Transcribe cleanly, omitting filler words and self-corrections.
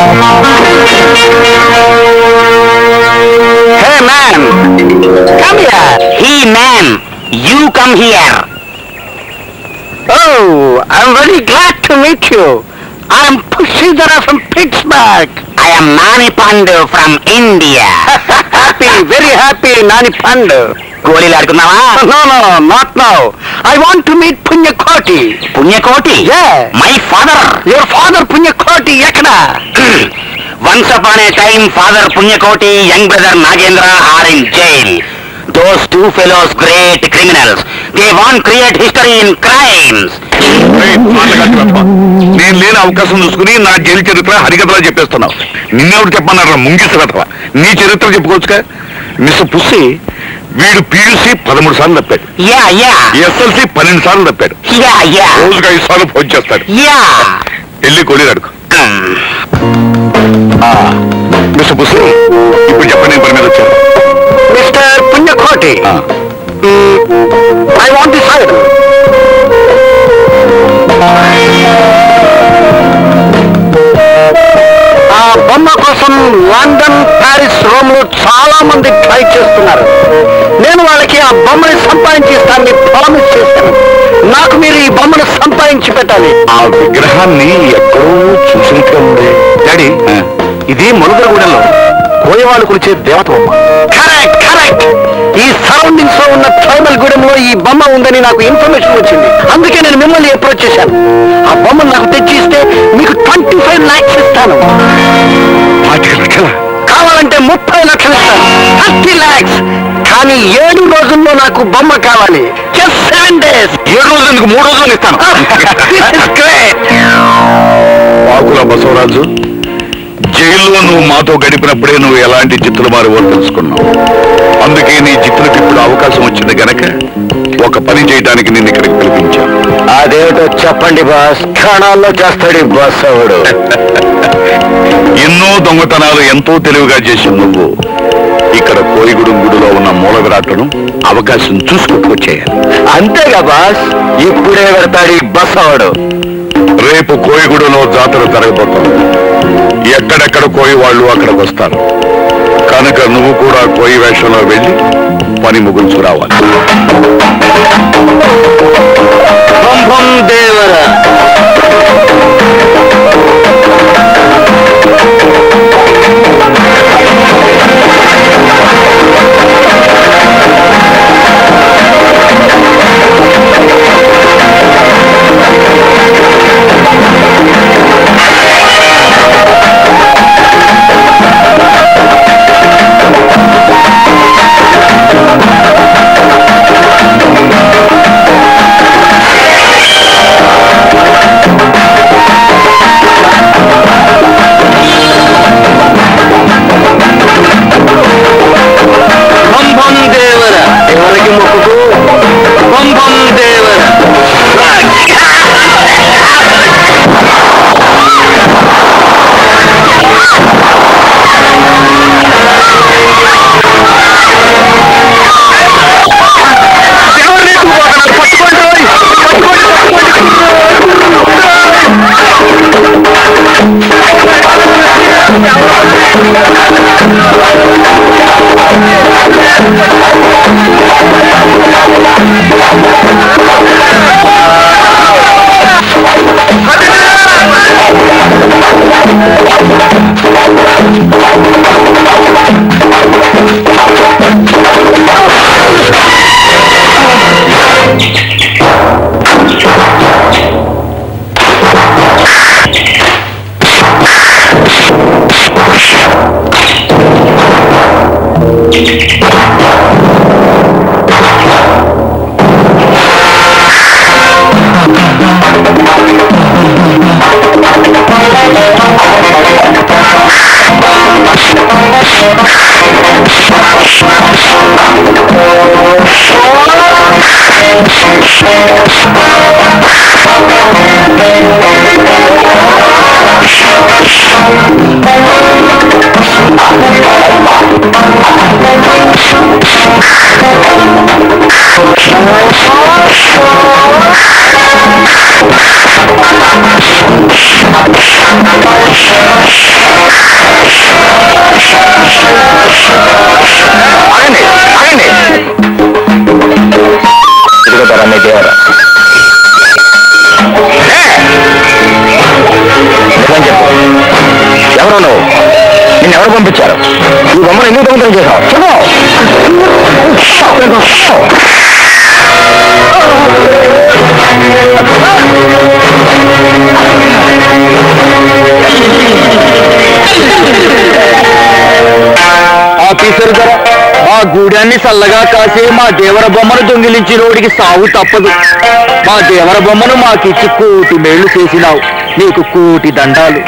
Hey man, come here. He man, you come here. Oh, I'm very glad to meet you. I'm Pushidhara from Pittsburgh. I am Nani Pandu from India. Happy, very happy, Nani Pandu. గోళీలు ఆడుకున్నావా? No, not now. I want to meet Punyakoti. Punyakoti? Yeah. My father. Your father Punyakoti ఎక్కడ? Once upon a time, Father Punyakoti, young brother Nagendra are in jail. Those two fellows, great criminals. They won't create history in crimes. నేను లేని అవకాశం చూసుకుని నా jail చరిత్ర హరికథలా చెప్పేస్తున్నావు. నిన్నెవరు చెప్పన్నారా ముంగిస కథ? నీ చరిత్ర చెప్పుకోవచ్చుగా. మిస్టర్ పుస్సి, వీడు PUC 13 సార్లు తప్పాడు. SLC 12 సార్లు తప్పాడు. రోజుగా 5 సార్లు ఫోన్ చేస్తాడు. వెళ్ళి కొలి అడుగు. మిస్టర్ పుస్సి, ఇప్పుడు చెప్పండి పని మీద వచ్చారు. Mister Punyakoti, I want this side. ఆ బొమ్మ కోసం లండన్, ప్యారిస్, రోమ్ లో చాలా మంది ట్రై చేస్తున్నారు. నేను వాళ్ళకి ఆ బొమ్మని సంపాదించి ఇస్తానని ప్రామిస్ చేశాను. నాకు మీరు ఈ బొమ్మను సంపాదించి పెట్టాలి. ఆ విగ్రహాన్ని ఎక్కడో చూసినట్టుగా ఉంది డాడీ. ఇది మనుగరగూడెంలో కోయవాళ్ళు కొలిచే దేవత బొమ్మ. Correct correct. ఈ సరౌండింగ్స్ లో ఉన్న ట్రైబల్ గూడెంలో ఈ బొమ్మ ఉందని నాకు ఇన్ఫర్మేషన్ వచ్చింది. అందుకే నేను మిమ్మల్ని అప్రోచ్ చేశాను. ఆ బొమ్మను నాకు తెచ్చి ఇస్తే మీకు 25 lakhs ఇస్తాను. 25 లక్షలా? కావాలంటే 30 లక్షలు ఇస్తాను. 30 lakhs. కానీ 7 రోజుల్లో నాకు బొమ్మ కావాలి. Just 7 days. 7 రోజులు ఎందుకు? 3 రోజులు ఇస్తాను. వాకుల బసవరాజు, జైల్లో నువ్వు మాతో గడిపినప్పుడే నువ్వు ఎలాంటి చిత్తులు మారివో తెలుసుకున్నావు. అందుకే నీ చిత్తులకు ఇప్పుడు అవకాశం వచ్చింది గనక ఒక పని చేయడానికి నిన్ను ఇక్కడికి పిలిపించాను. అదేమిటో చెప్పండి బాస్. క్షణాల్లో చేస్తాడు బాస్ అవడు. ఎన్నో దొంగతనాలు ఎంతో తెలివిగా చేసి నువ్వు ఇక్కడ కోయిగూడెం గుడిలో ఉన్న మూల విరాట్లను అవకాశం చూసుకొచ్చేయాలి. అంతేగా బాస్. ఇప్పుడే పెడతాడు బస్ అవడు. రేపు కోయిగూడెంలో జాతర జరగబోతుంది. ఎక్కడెక్కడ కోయి వాళ్ళు అక్కడికి వస్తారు కనుక నువ్వు కూడా కోయి వేషంలో వెళ్ళి పని ముగించు రావాలి. దేవరా నిన్ను ఎవరు పంపించారు? ఈ బొమ్మను ఎందుకు దొంగతనం చేశావు? ఆఫీసర్ గారు, మా గూడాన్ని చల్లగా కాసే మా దేవర బొమ్మను దొంగిలించి రోడికి సాగు తప్పదు. మా దేవర బొమ్మను మాకిచ్చి 1,00,00,000 మేళ్లు చేసినావు. నీకు 1,00,00,000 దండాలు.